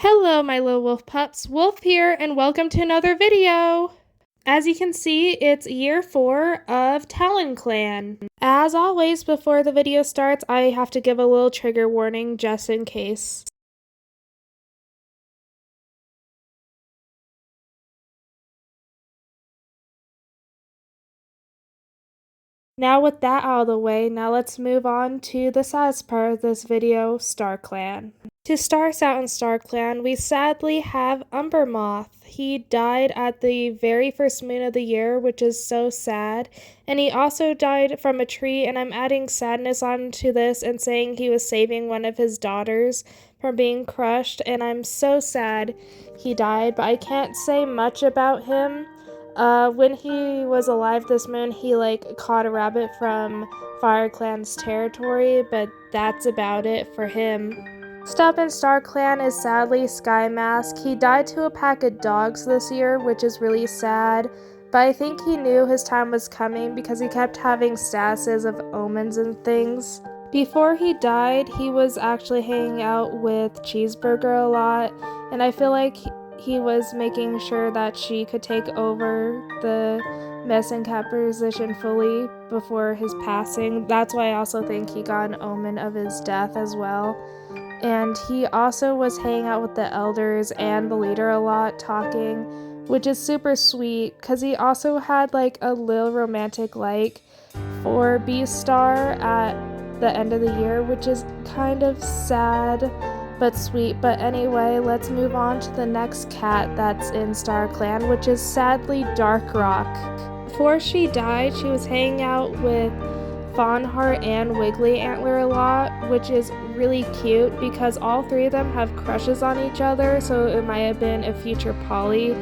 Hello, my little wolf pups. Wolf here, and welcome to another video. As you can see, it's year 4 of Talonclan. As always, before the video starts, I have to give a little trigger warning just in case. Now with that out of the way, now let's move on to the saddest part of this video, StarClan. To start us out in StarClan, we sadly have Umbermoth. He died at the very first moon of the year, which is so sad. And he also died from a tree, and I'm adding sadness onto this and saying he was saving one of his daughters from being crushed, and I'm so sad he died, but I can't say much about him. When he was alive this moon, he caught a rabbit from FireClan's territory, but that's about it for him. Next up in StarClan is sadly Sky Mask. He died to a pack of dogs this year, which is really sad, but I think he knew his time was coming because he kept having statuses of omens and things. Before he died, he was actually hanging out with Cheeseburger a lot, and I feel like he was making sure that she could take over the medicine cat position fully before his passing. That's why I also think he got an omen of his death as well. And he also was hanging out with the elders and the leader a lot, talking, which is super sweet because he also had a little romantic for Beastar at the end of the year, which is kind of sad but sweet. But anyway, let's move on to the next cat that's in StarClan, which is sadly Darkrock. Before she died, she was hanging out with Fawnheart and Wiggly Antler a lot, which is really cute because all three of them have crushes on each other, so it might have been a future poly,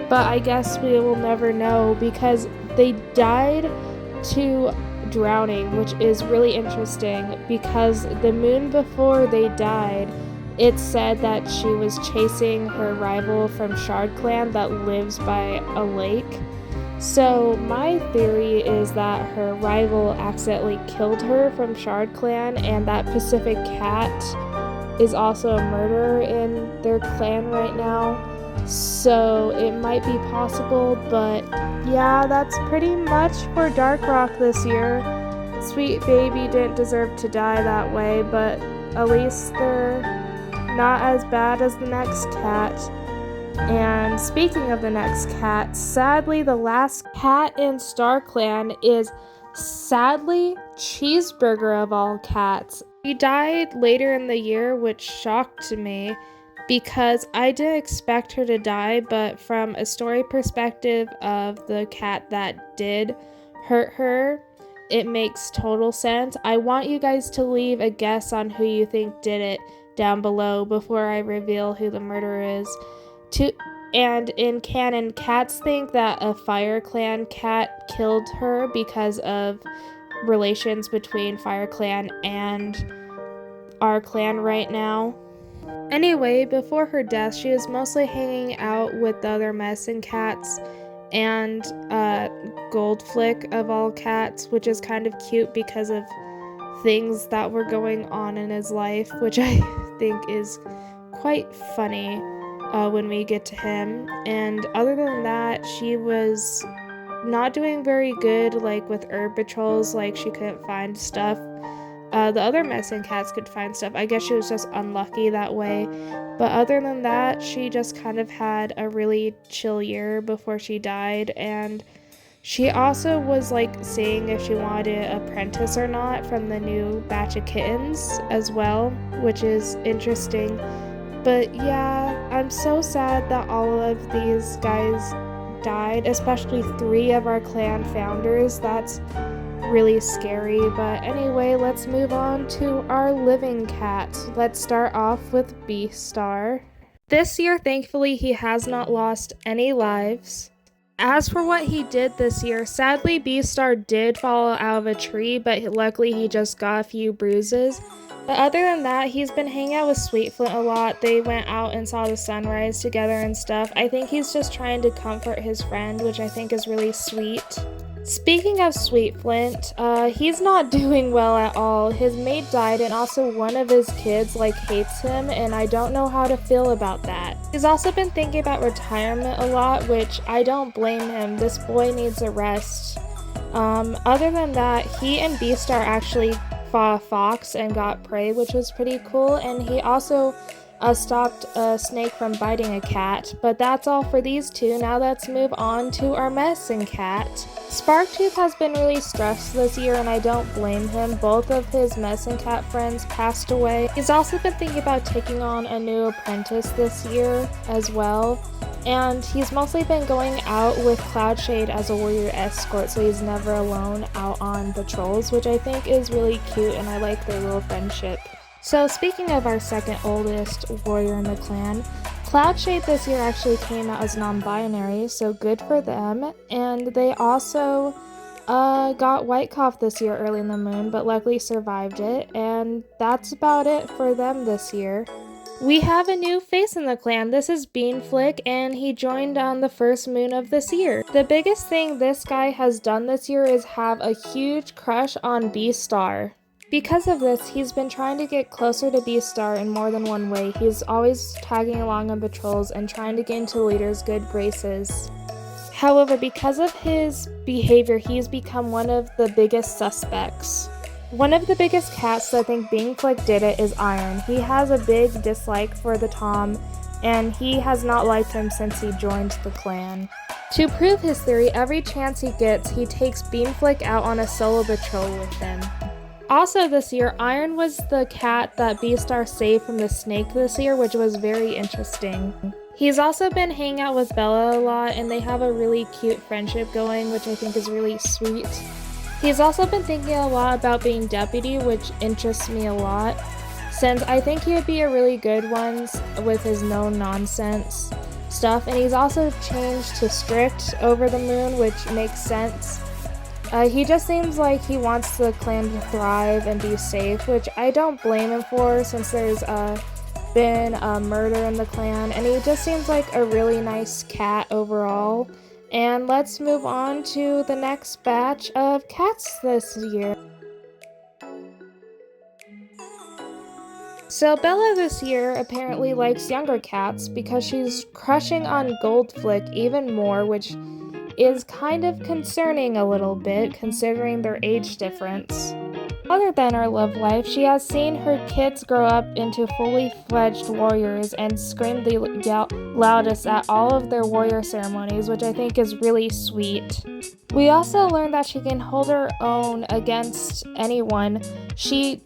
but I guess we will never know because they died to drowning, which is really interesting because the moon before they died, it said that she was chasing her rival from ShardClan that lives by a lake. So my theory is that her rival accidentally killed her from ShardClan, and that Pacific Cat is also a murderer in their clan right now. So it might be possible, but yeah, that's pretty much for Darkrock this year. Sweet baby didn't deserve to die that way, but at least they're not as bad as the next cat. And speaking of the next cat, sadly the last cat in StarClan is sadly Cheeseburger of all cats. He died later in the year, which shocked me because I didn't expect her to die, but from a story perspective of the cat that did hurt her, it makes total sense. I want you guys to leave a guess on who you think did it down below before I reveal who the murderer is. And in canon, cats think that a FireClan cat killed her because of relations between FireClan and our clan right now. Anyway, before her death, she was mostly hanging out with the other medicine cats and Goldflick of all cats, which is kind of cute because of things that were going on in his life, which I think is quite funny when we get to him. And other than that, she was not doing very good with herb patrols, she couldn't find stuff. The other medicine cats could find stuff. I guess she was just unlucky that way. But other than that, she just kind of had a really chill year before she died, and she also was seeing if she wanted to apprentice or not from the new batch of kittens as well, which is interesting. But yeah, I'm so sad that all of these guys died, especially 3 of our clan founders. That's really scary. But anyway, let's move on to our living cat. Let's start off with Beastar. This year, thankfully, he has not lost any lives. As for what he did this year, sadly Beastar did fall out of a tree, but luckily he just got a few bruises. But other than that, he's been hanging out with Sweetflint a lot. They went out and saw the sunrise together and stuff. I think he's just trying to comfort his friend, which I think is really sweet. Speaking of Sweet Flint, he's not doing well at all. His mate died and also one of his kids hates him, and I don't know how to feel about that. He's also been thinking about retirement a lot, which I don't blame him. This boy needs a rest. Other than that, he and Beastar actually fought a fox and got prey, which was pretty cool, and he also stopped a snake from biting a cat. But that's all for these two. Now let's move on to our medicine cat. Sparktooth has been really stressed this year, and I don't blame him. Both of his medicine cat friends passed away. He's also been thinking about taking on a new apprentice this year as well, and he's mostly been going out with Cloudshade as a warrior escort, so he's never alone out on patrols, which I think is really cute, and I like their little friendship. So speaking of our second oldest warrior in the clan, Cloudshade this year actually came out as non-binary, so good for them. And they also got White Cough this year early in the moon, but luckily survived it. And that's about it for them this year. We have a new face in the clan. This is Beanflick, and he joined on the first moon of this year. The biggest thing this guy has done this year is have a huge crush on Beastar. Because of this, he's been trying to get closer to Beastar in more than one way. He's always tagging along on patrols and trying to get into the leader's good graces. However, because of his behavior, he's become one of the biggest suspects. One of the biggest cats that I think Beanflick did it is Iron. He has a big dislike for the Tom, and he has not liked him since he joined the clan. To prove his theory, every chance he gets, he takes Beanflick out on a solo patrol with him. Also this year, Iron was the cat that Beastar saved from the snake this year, which was very interesting. He's also been hanging out with Bella a lot, and they have a really cute friendship going, which I think is really sweet. He's also been thinking a lot about being deputy, which interests me a lot, since I think he would be a really good one with his no-nonsense stuff, and he's also changed to strict over the moon, which makes sense. He just seems like he wants the clan to thrive and be safe, which I don't blame him for since there's been a murder in the clan, and he just seems like a really nice cat overall. And let's move on to the next batch of cats this year. So Bella this year apparently likes younger cats because she's crushing on Goldflick even more, which is kind of concerning a little bit considering their age difference. Other than her love life, she has seen her kids grow up into fully fledged warriors and scream the loudest at all of their warrior ceremonies, which I think is really sweet. We also learned that she can hold her own against anyone. She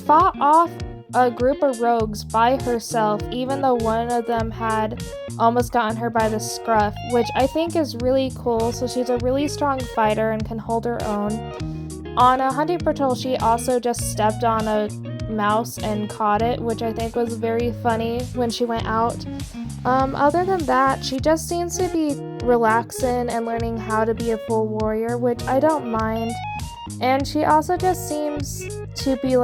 fought off a group of rogues by herself, even though one of them had almost gotten her by the scruff, which I think is really cool. So she's a really strong fighter and can hold her own. On a hunting patrol, she also just stepped on a mouse and caught it, which I think was very funny when she went out. Other than that, she just seems to be relaxing and learning how to be a full warrior, which I don't mind. And she also just seems to be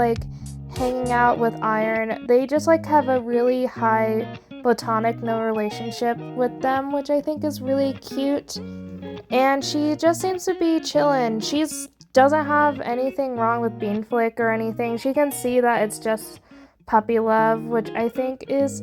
hanging out with Iron. They just have a really high platonic no relationship with them, which I think is really cute. And she just seems to be chillin'. Doesn't have anything wrong with Beanflick or anything. She can see that it's just puppy love, which I think is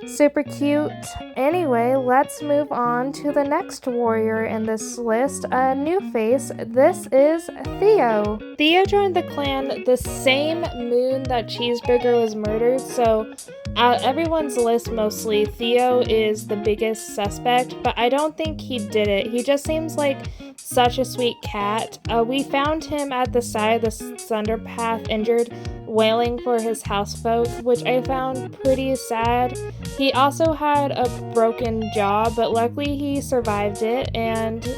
super cute. Anyway, let's move on to the next warrior in this list, a new face. This is Theo. Theo joined the clan the same moon that Cheeseburger was murdered, so out everyone's list mostly, Theo is the biggest suspect, but I don't think he did it. He just seems like such a sweet cat. We found him at the side of the Thunder Path injured, wailing for his housefolk, which I found pretty sad. He also had a broken jaw, but luckily he survived it, and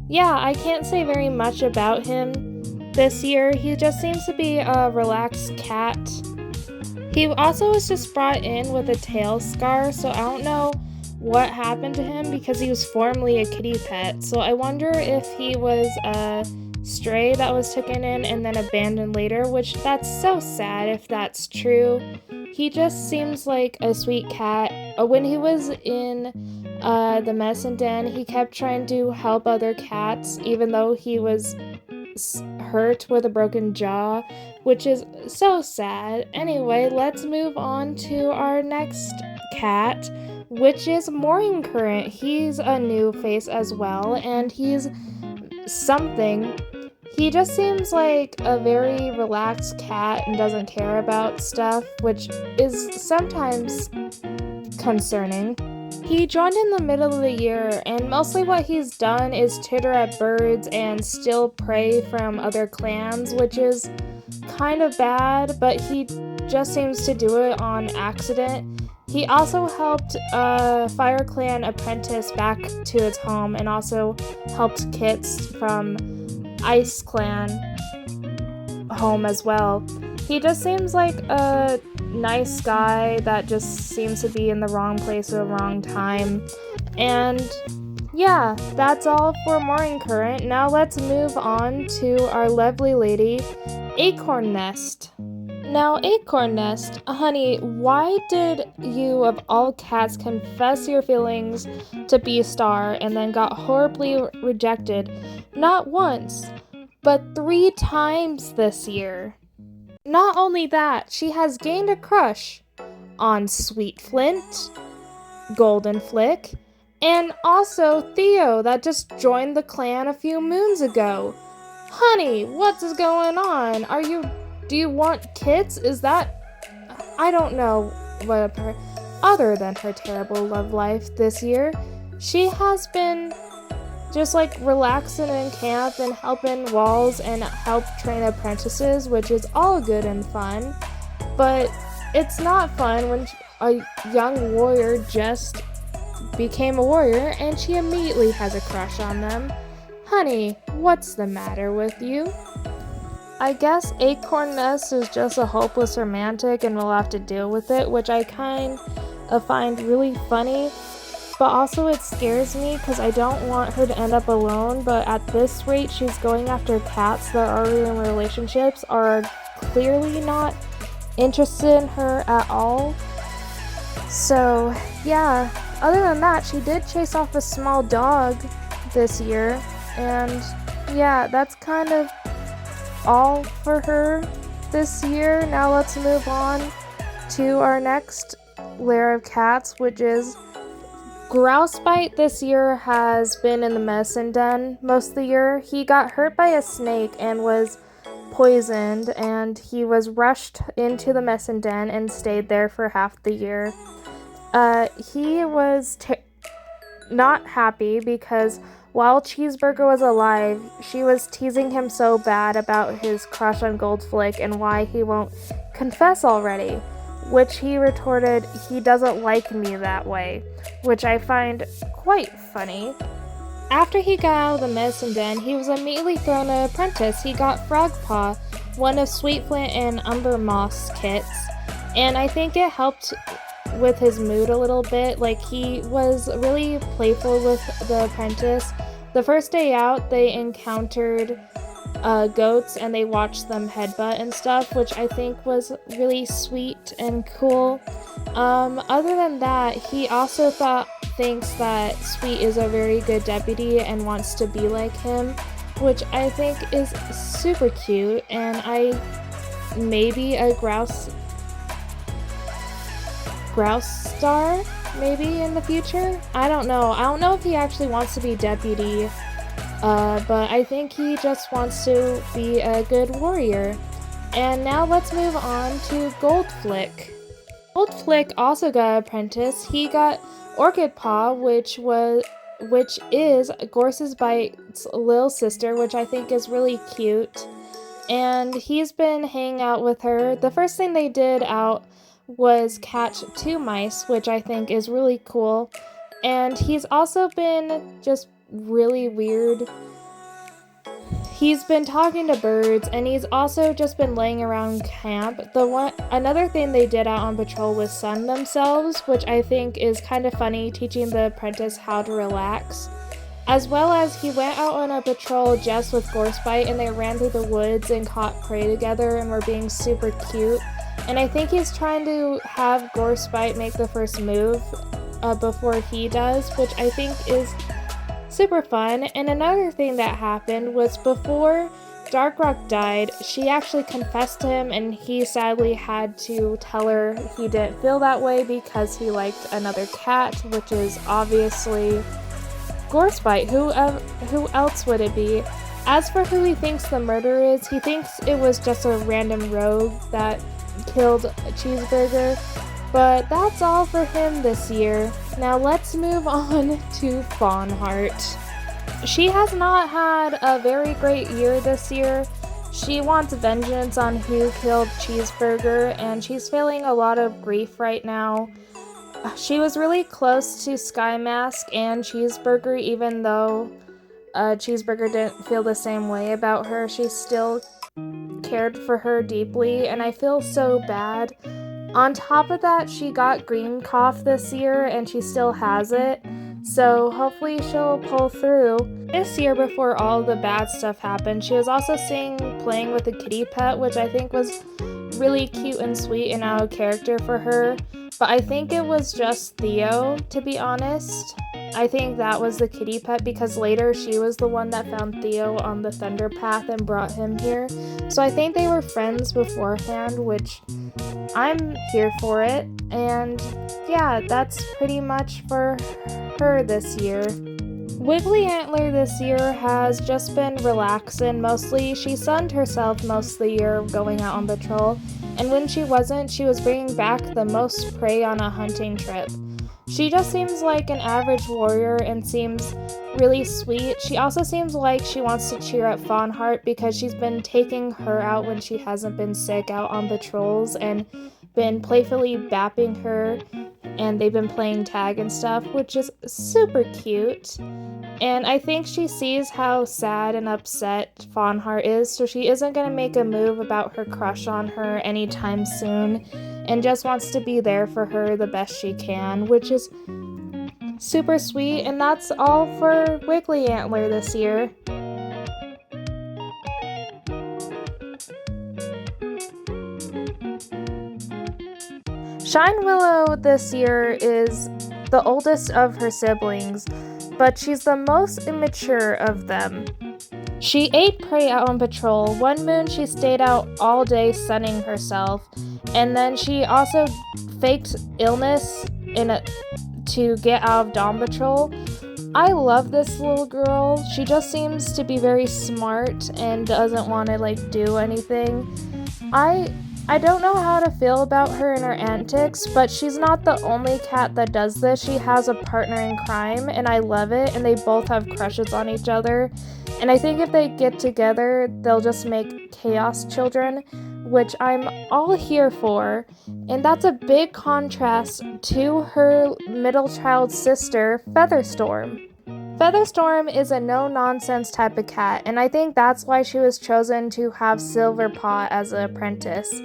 yeah, I can't say very much about him this year. He just seems to be a relaxed cat. He also was just brought in with a tail scar, so I don't know what happened to him because he was formerly a kitty pet. So I wonder if he was a stray that was taken in and then abandoned later, which that's so sad if that's true. He just seems like a sweet cat. when he was in the medicine den, he kept trying to help other cats, even though he was hurt with a broken jaw, which is so sad. Anyway, let's move on to our next cat, which is Mooring Current. He's a new face as well, and he's something. He just seems like a very relaxed cat and doesn't care about stuff, which is sometimes concerning. He joined in the middle of the year, and mostly what he's done is titter at birds and steal prey from other clans, which is kind of bad, but he just seems to do it on accident. He also helped Fire Clan apprentice back to its home, and also helped Kits from Ice Clan home as well. He just seems like a nice guy that just seems to be in the wrong place at the wrong time. And yeah, that's all for Mooring Current. Now let's move on to our lovely lady, Acorn Nest. Now, Acorn Nest, honey, why did you, of all cats, confess your feelings to Beastar and then got horribly rejected? Not once, but 3 times this year. Not only that, she has gained a crush on Sweet Flint, Golden Flick, and also Theo that just joined the clan a few moons ago. Honey, what's going on? Do you want Kits? Is that... I don't know what other than her terrible love life this year. She has been just like relaxing in camp and helping Walls and help train apprentices, which is all good and fun. But it's not fun when a young warrior just became a warrior and she immediately has a crush on them. Honey, what's the matter with you? I guess Acorn Nest is just a hopeless romantic and we'll have to deal with it, which I kind of find really funny. But also it scares me because I don't want her to end up alone, but at this rate she's going after cats that are already in relationships are clearly not interested in her at all. So yeah, other than that, she did chase off a small dog this year, and yeah, that's kind of all for her this year. Now let's move on to our next layer of cats, which is Grousebite. This year has been in the medicine den most of the year. He got hurt by a snake and was poisoned, and he was rushed into the medicine den and stayed there for half the year. He was not happy because while Cheeseburger was alive, she was teasing him so bad about his crush on Goldflick and why he won't confess already, which he retorted, "He doesn't like me that way," which I find quite funny. After he got out of the medicine den, he was immediately thrown an apprentice. He got Frogpaw, one of Sweetflint and Umbermoth's kits, and I think it helped with his mood a little bit. Like, he was really playful with the apprentice. The first day out, they encountered goats and they watched them headbutt and stuff, which I think was really sweet and cool. Other than that, he also thinks that Sweet is a very good deputy and wants to be like him, which I think is super cute, and maybe a Grouse star maybe in the future. I don't know if he actually wants to be deputy, but I think he just wants to be a good warrior. And now let's move on to Goldflick. Goldflick also got an apprentice. He got Orchid Paw, which is Gorsebite's little sister, which I think is really cute. And he's been hanging out with her. The first thing they did out was catch 2 mice, which I think is really cool. And he's also been just really weird. He's been talking to birds, and he's also just been laying around camp. Another thing they did out on patrol was sun themselves, which I think is kind of funny, teaching the apprentice how to relax. As well as he went out on a patrol just with Gorsebite, and they ran through the woods and caught prey together and were being super cute. And I think he's trying to have Gorespite make the first move before he does, which I think is super fun. And another thing that happened was before Darkrock died, she actually confessed to him, and he sadly had to tell her he didn't feel that way because he liked another cat, which is obviously Gorespite. Who else would it be? As for who he thinks the murderer is, he thinks it was just a random rogue that killed Cheeseburger, but that's all for him this year. Now let's move on to Fawnheart. She has not had a very great year this year. She wants vengeance on who killed Cheeseburger, and she's feeling a lot of grief right now. She was really close to Sky Mask and Cheeseburger, even though Cheeseburger didn't feel the same way about her. She still cared for her deeply, and I feel so bad. On top of that, she got green cough this year, and she still has it. So hopefully she'll pull through. This year, before all the bad stuff happened, she was also seen playing with a kitty pet, which I think was really cute and sweet and out of character for her. But I think it was just Theo, to be honest. I think that was the kitty pet because later she was the one that found Theo on the Thunder Path and brought him here. So I think they were friends beforehand, which I'm here for it. And yeah, that's pretty much for her this year. Wiggly Antler this year has just been relaxing mostly. She sunned herself most of the year going out on patrol, and when she wasn't, she was bringing back the most prey on a hunting trip. She just seems like an average warrior and seems really sweet. She also seems like she wants to cheer up Fawnheart because she's been taking her out when she hasn't been sick out on patrols and been playfully bapping her, and they've been playing tag and stuff, which is super cute. And I think she sees how sad and upset Fawnheart is, so she isn't going to make a move about her crush on her anytime soon, and just wants to be there for her the best she can, which is super sweet. And that's all for Wiggly Antler this year. Shine Willow this year is the oldest of her siblings, but she's the most immature of them. She ate prey out on patrol. One moon she stayed out all day sunning herself, and then she also faked illness to get out of dawn patrol. I love this little girl. She just seems to be very smart and doesn't want to do anything. I don't know how to feel about her and her antics, but she's not the only cat that does this. She has a partner in crime, and I love it, and they both have crushes on each other. And I think if they get together, they'll just make chaos children, which I'm all here for. And that's a big contrast to her middle child sister, Featherstorm. Featherstorm is a no-nonsense type of cat, and I think that's why she was chosen to have Silverpaw as an apprentice.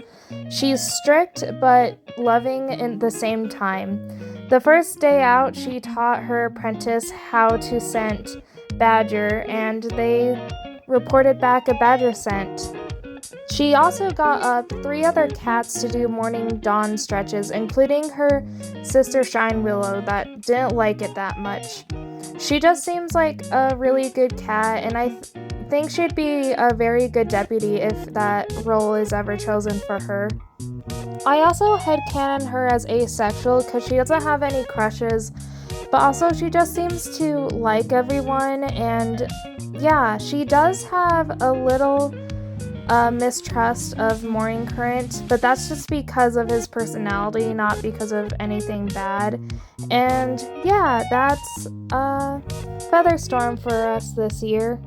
She's strict but loving at the same time. The first day out, she taught her apprentice how to scent badger, and they reported back a badger scent. She also got up 3 other cats to do morning dawn stretches, including her sister Shine Willow that didn't like it that much. She just seems like a really good cat, and I think she'd be a very good deputy if that role is ever chosen for her. I also headcanon her as asexual because she doesn't have any crushes, but also she just seems to like everyone, and yeah, she does have a little mistrust of Morning Current, but that's just because of his personality, not because of anything bad. And yeah, that's Featherstorm for us this year.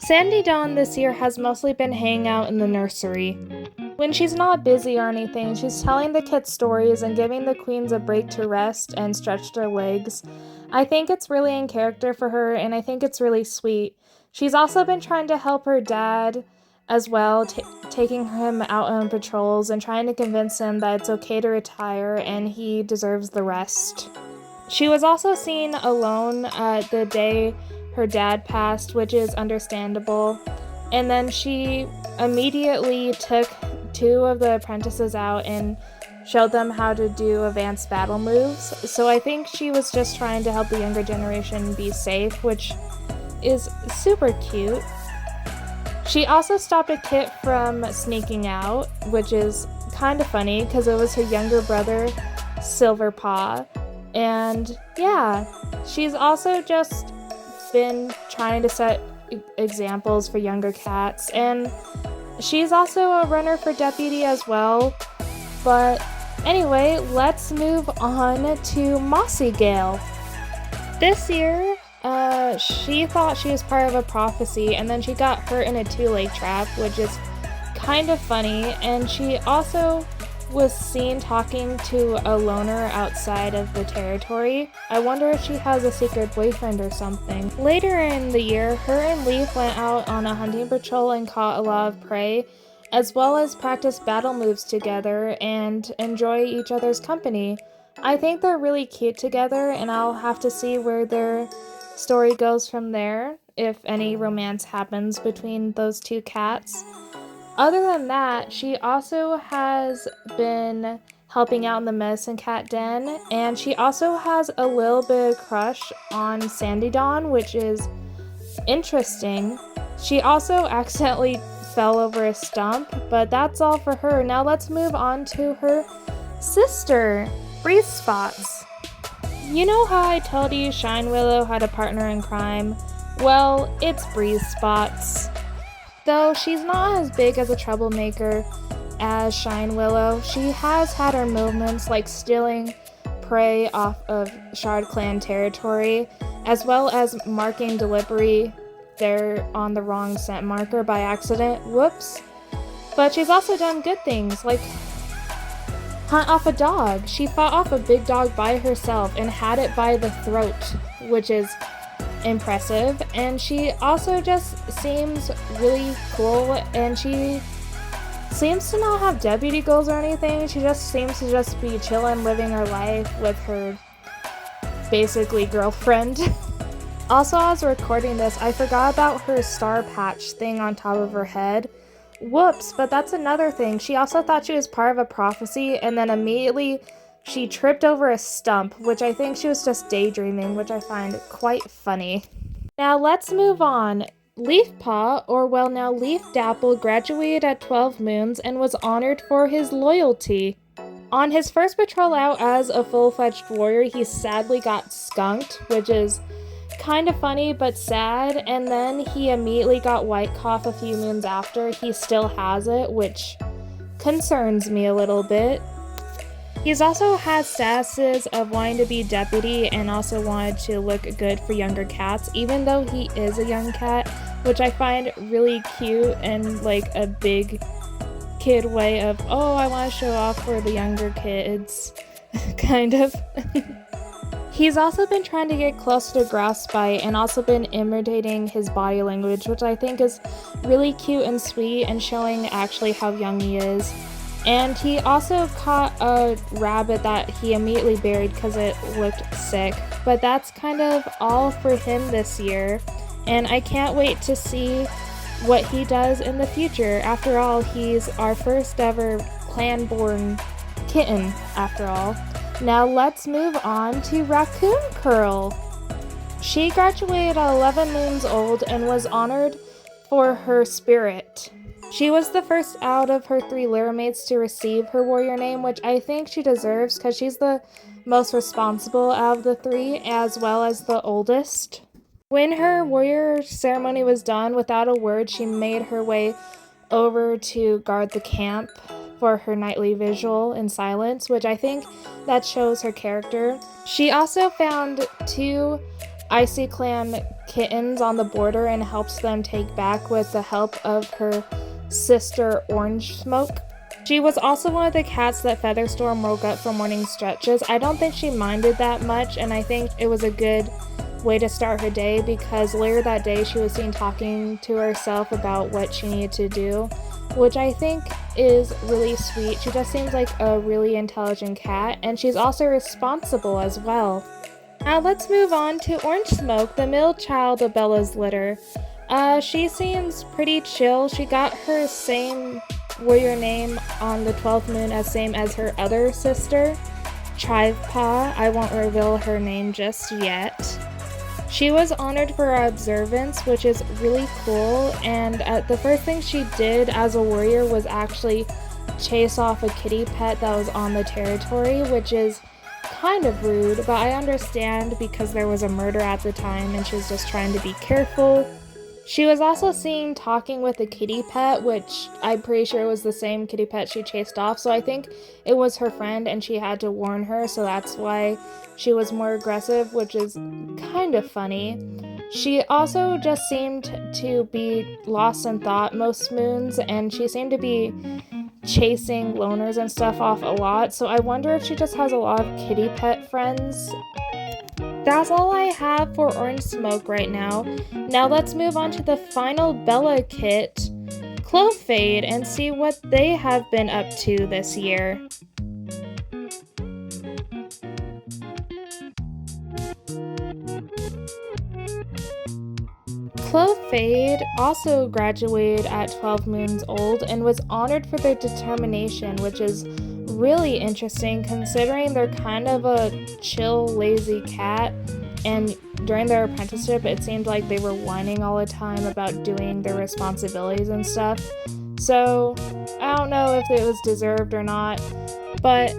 Sandy Dawn this year has mostly been hanging out in the nursery. When she's not busy or anything, she's telling the kids stories and giving the queens a break to rest and stretch their legs. I think it's really in character for her, and I think it's really sweet. She's also been trying to help her dad as well, taking him out on patrols and trying to convince him that it's okay to retire and he deserves the rest. She was also seen alone the day her dad passed, which is understandable. And then she immediately took 2 of the apprentices out and showed them how to do advanced battle moves. So I think she was just trying to help the younger generation be safe, which is super cute. She also stopped a kit from sneaking out, which is kind of funny because it was her younger brother, Silverpaw. And yeah, she's also just been trying to set examples for younger cats, and she's also a runner for deputy as well. But anyway, let's move on to Mossy Gale. This year, she thought she was part of a prophecy, and then she got hurt in a 2-leg trap, which is kind of funny. And she also was seen talking to a loner outside of the territory. I wonder if she has a secret boyfriend or something. Later in the year, her and Leaf went out on a hunting patrol and caught a lot of prey, as well as practiced battle moves together and enjoy each other's company. I think they're really cute together, and I'll have to see where their story goes from there, if any romance happens between those 2 cats. Other than that, she also has been helping out in the medicine cat den, and she also has a little bit of crush on Sandy Dawn, which is interesting. She also accidentally fell over a stump, but that's all for her. Now let's move on to her sister, Breeze Spots. You know how I told you Shine Willow had a partner in crime? Well, it's Breeze Spots. Though she's not as big as a troublemaker as Shine Willow, she has had her moments like stealing prey off of Shard Clan territory, as well as marking delivery there on the wrong scent marker by accident. Whoops. But she's also done good things, like hunt off a dog. She fought off a big dog by herself and had it by the throat, which is impressive. And she also just seems really cool, and she seems to not have deputy goals or anything. She just seems to just be chilling, living her life with her basically girlfriend. Also, as recording this, I forgot about her star patch thing on top of her head. Whoops, but that's another thing. She also thought she was part of a prophecy, and then immediately she tripped over a stump, which I think she was just daydreaming, which I find quite funny. Now let's move on. Leafpaw, or well now Leaf Dapple, graduated at 12 moons and was honored for his loyalty. On his first patrol out as a full-fledged warrior, he sadly got skunked, which is kind of funny but sad, and then he immediately got white cough a few moons after. He still has it, which concerns me a little bit. He's also had statuses of wanting to be deputy and also wanted to look good for younger cats, even though he is a young cat, which I find really cute and like a big kid way of, oh, I want to show off for the younger kids, kind of. He's also been trying to get closer to Grassbite and also been imitating his body language, which I think is really cute and sweet and showing actually how young he is. And he also caught a rabbit that he immediately buried because it looked sick. But that's kind of all for him this year, and I can't wait to see what he does in the future. After all, he's our first ever clan-born kitten, after all. Now let's move on to Raccoon Curl. She graduated at 11 moons old and was honored for her spirit. She was the first out of her 3 Lyramates to receive her warrior name, which I think she deserves because she's the most responsible out of the 3, as well as the oldest. When her warrior ceremony was done, without a word, she made her way over to guard the camp for her nightly vigil in silence, which I think that shows her character. She also found 2 Icy Clan kittens on the border and helps them take back with the help of her sister Orange Smoke. She was also one of the cats that Featherstorm woke up for morning stretches. I don't think she minded that much, and I think it was a good way to start her day because later that day she was seen talking to herself about what she needed to do, which I think is really sweet. She just seems like a really intelligent cat, and she's also responsible as well. Now let's move on to Orange Smoke, the middle child of Bella's litter. She seems pretty chill. She got her same warrior name on the 12th moon as same as her other sister, Trivepaw. I won't reveal her name just yet. She was honored for her observance, which is really cool, and the first thing she did as a warrior was actually chase off a kitty pet that was on the territory, which is kind of rude, but I understand because there was a murder at the time and she was just trying to be careful. She was also seen talking with a kitty pet, which I'm pretty sure was the same kitty pet she chased off, so I think it was her friend and she had to warn her, so that's why she was more aggressive, which is kind of funny. She also just seemed to be lost in thought most moons, and she seemed to be chasing loners and stuff off a lot, so I wonder if she just has a lot of kitty pet friends. That's all I have for Orange Smoke right now. Now let's move on to the final Bella kit, Clofade, and see what they have been up to this year. Clofade also graduated at 12 moons old and was honored for their determination, which is really interesting considering they're kind of a chill, lazy cat, and during their apprenticeship it seemed like they were whining all the time about doing their responsibilities and stuff. So I don't know if it was deserved or not, but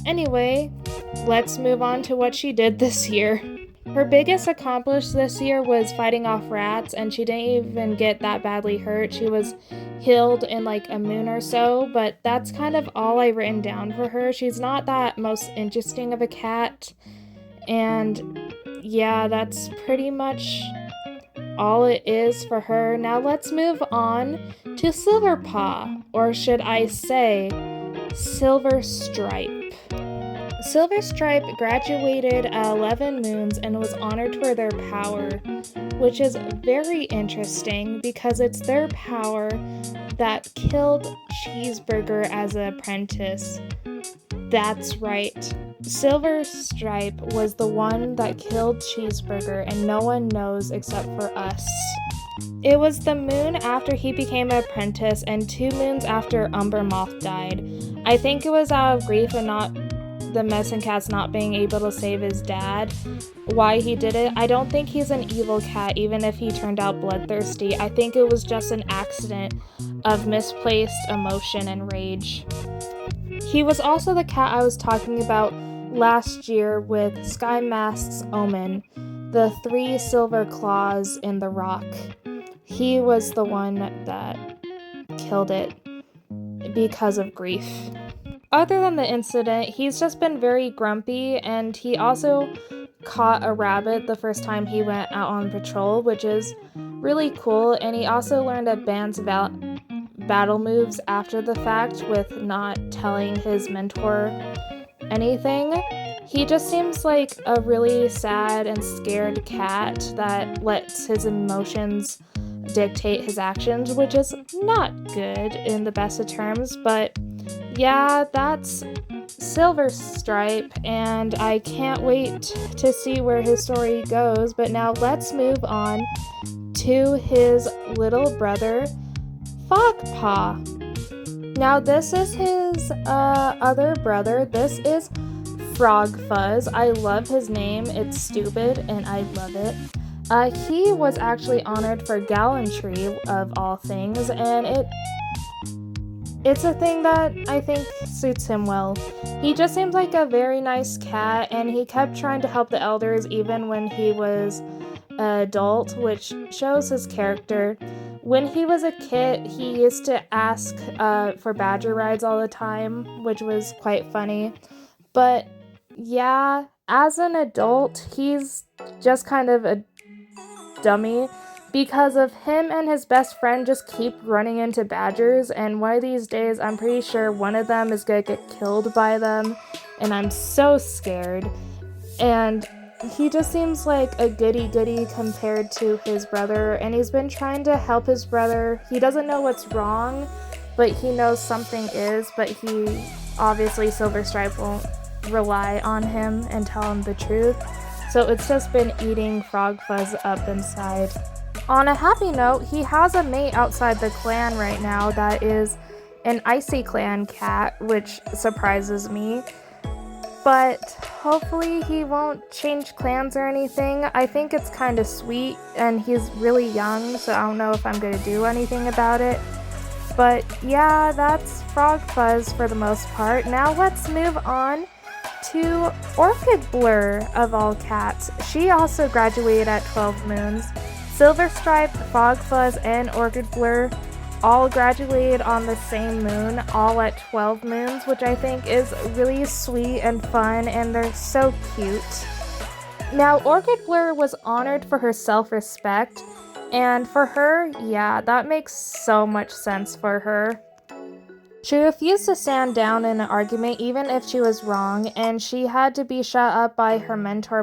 anyway, let's move on to what she did this year. Her biggest accomplishment this year was fighting off rats, and she didn't even get that badly hurt. She was healed in like a moon or so, but that's kind of all I've written down for her. She's not that most interesting of a cat, and yeah, that's pretty much all it is for her. Now let's move on to Silverpaw, or should I say Silverstripe. Silverstripe graduated at 11 moons and was honored for their power, which is very interesting because it's their power that killed Cheeseburger as an apprentice. That's right. Silverstripe was the one that killed Cheeseburger, and no one knows except for us. It was the moon after he became an apprentice and 2 moons after Umbermoth died. I think it was out of grief and not the medicine cat's not being able to save his dad why he did it. I don't think he's an evil cat, even if he turned out bloodthirsty. I think it was just an accident of misplaced emotion and rage. He was also the cat I was talking about last year with Sky Mask's Omen, the 3 silver claws in the rock. He was the one that killed it because of grief. Other than the incident, he's just been very grumpy, and he also caught a rabbit the first time he went out on patrol, which is really cool, and he also learned advanced battle moves after the fact with not telling his mentor anything. He just seems like a really sad and scared cat that lets his emotions dictate his actions, which is not good in the best of terms, but yeah, that's Silverstripe, and I can't wait to see where his story goes. But now let's move on to his little brother, Fogpaw. Now this is his other brother. This is Frogfuzz. I love his name. It's stupid, and I love it. He was actually honored for gallantry, of all things, and it's a thing that I think suits him well. He just seems like a very nice cat, and he kept trying to help the elders even when he was an adult, which shows his character. When he was a kid, he used to ask for badger rides all the time, which was quite funny. But yeah, as an adult, he's just kind of a dummy, because of him and his best friend just keep running into badgers, and one of these days I'm pretty sure one of them is gonna get killed by them, and I'm so scared. And he just seems like a goody-goody compared to his brother, and he's been trying to help his brother. He doesn't know what's wrong, but he knows something is, but he obviously Silverstripe won't rely on him and tell him the truth. So it's just been eating Frogfuzz up inside. On a happy note, he has a mate outside the clan right now that is an Icy Clan cat, which surprises me. But hopefully he won't change clans or anything. I think it's kind of sweet, and he's really young, so I don't know if I'm going to do anything about it. But yeah, that's Frog Fuzz for the most part. Now let's move on to Orchid Blur, of all cats. She also graduated at 12 moons. Silver Stripe, Frog Fuzz, and Orchid Blur all graduated on the same moon, all at 12 moons, which I think is really sweet and fun, and they're so cute. Now, Orchid Blur was honored for her self-respect, and for her, yeah, that makes so much sense for her. She refused to stand down in an argument even if she was wrong, and she had to be shut up by her mentor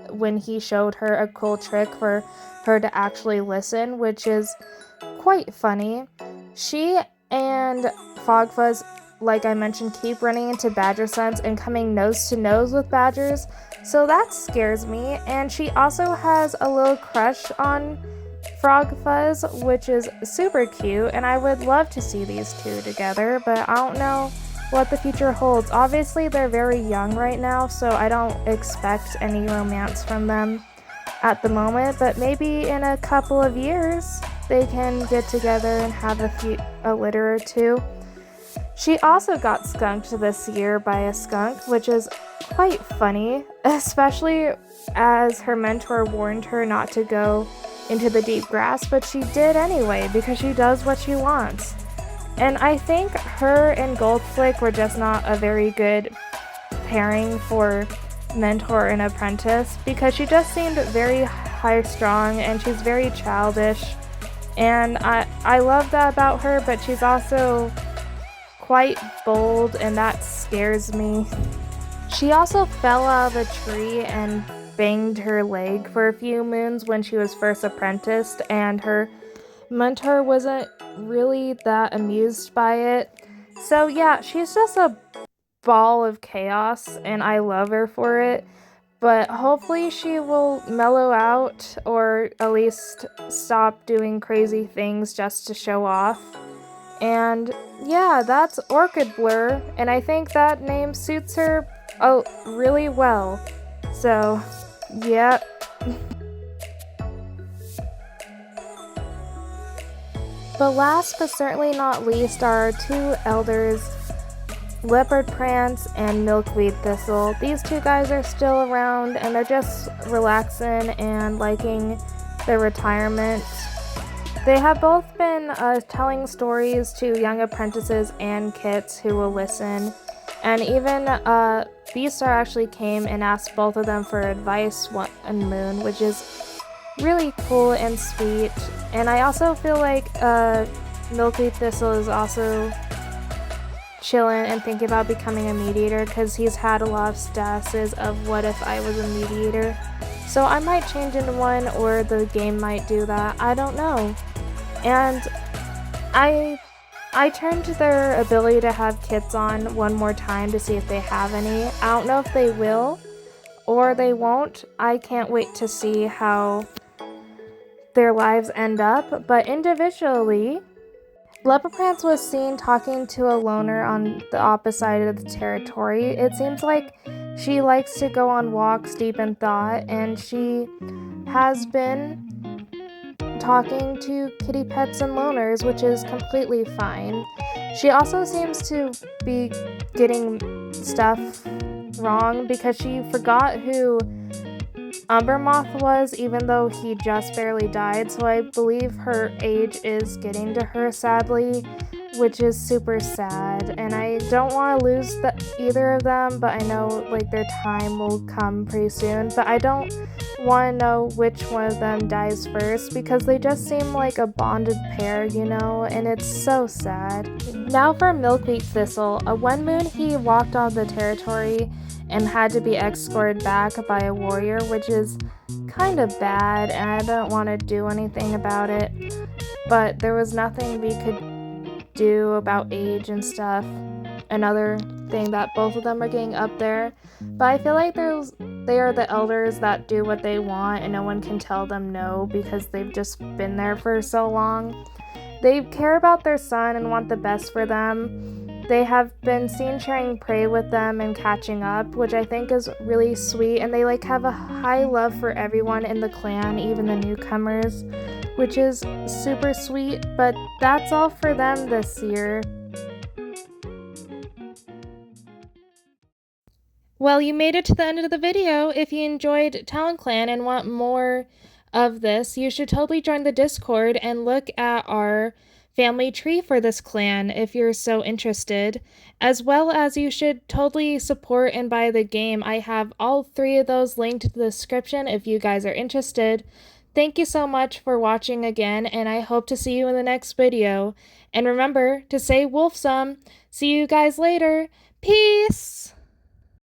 when he showed her a cool trick for her to actually listen, which is quite funny. She and Frog Fuzz, like I mentioned, keep running into badger sons and coming nose to nose with badgers, so that scares me. And she also has a little crush on Frog Fuzz, which is super cute, and I would love to see these two together, but I don't know what the future holds. Obviously, they're very young right now, so I don't expect any romance from them at the moment, but maybe in a couple of years they can get together and have a litter or two. She also got skunked this year by a skunk, which is quite funny, especially as her mentor warned her not to go into the deep grass, but she did anyway because she does what she wants. And I think her and Goldflick were just not a very good pairing for mentor and apprentice, because she just seemed very high-strung and she's very childish, and I love that about her, but she's also quite bold, and that scares me. She also fell out of a tree and banged her leg for a few moons when she was first apprenticed, and her mentor wasn't really that amused by it. So yeah, she's just a ball of chaos, and I love her for it, but hopefully she will mellow out, or at least stop doing crazy things just to show off. And yeah, that's Orchid Blur, and I think that name suits her really well. So yeah. But last but certainly not least are our two elders, Leopard Prance and Milkweed Thistle. These two guys are still around, and they're just relaxing and liking their retirement. They have both been telling stories to young apprentices and kits who will listen, and even Beastar actually came and asked both of them for advice one moon, which is really cool and sweet. And I also feel like Milkweed Thistle is also chilling and thinking about becoming a mediator, because he's had a lot of statuses of what if I was a mediator. So I might change into one, or the game might do that, I don't know. And I turned to their ability to have kits on one more time to see if they have any. I don't know if they will or they won't. I can't wait to see how their lives end up, but individually, Leopard Prance was seen talking to a loner on the opposite side of the territory. It seems like she likes to go on walks deep in thought, and she has been talking to kitty pets and loners, which is completely fine. She also seems to be getting stuff wrong because she forgot who Umbermoth was, even though he just barely died, so I believe her age is getting to her, sadly, which is super sad, and I don't want to lose either of them, but I know like their time will come pretty soon, but I don't want to know which one of them dies first, because they just seem like a bonded pair, you know, and it's so sad. Now for Milkweed Thistle. One moon he walked on the territory and had to be escorted back by a warrior, which is kind of bad, and I don't want to do anything about it, but there was nothing we could do about age and stuff. Another thing that both of them are getting up there, but I feel like there's They are the elders that do what they want and no one can tell them no because they've just been there for so long. They care about their son and want the best for them. They have been seen sharing prey with them and catching up, which I think is really sweet, and they have a high love for everyone in the clan, even the newcomers, which is super sweet. But that's all for them this year. Well, you made it to the end of the video. If you enjoyed Talonclan and want more of this, you should totally join the Discord and look at our family tree for this clan if you're so interested, as well as you should totally support and buy the game. I have all 3 of those linked in the description if you guys are interested. Thank you so much for watching again, and I hope to see you in the next video. And remember to say wolfsome. See you guys later. Peace!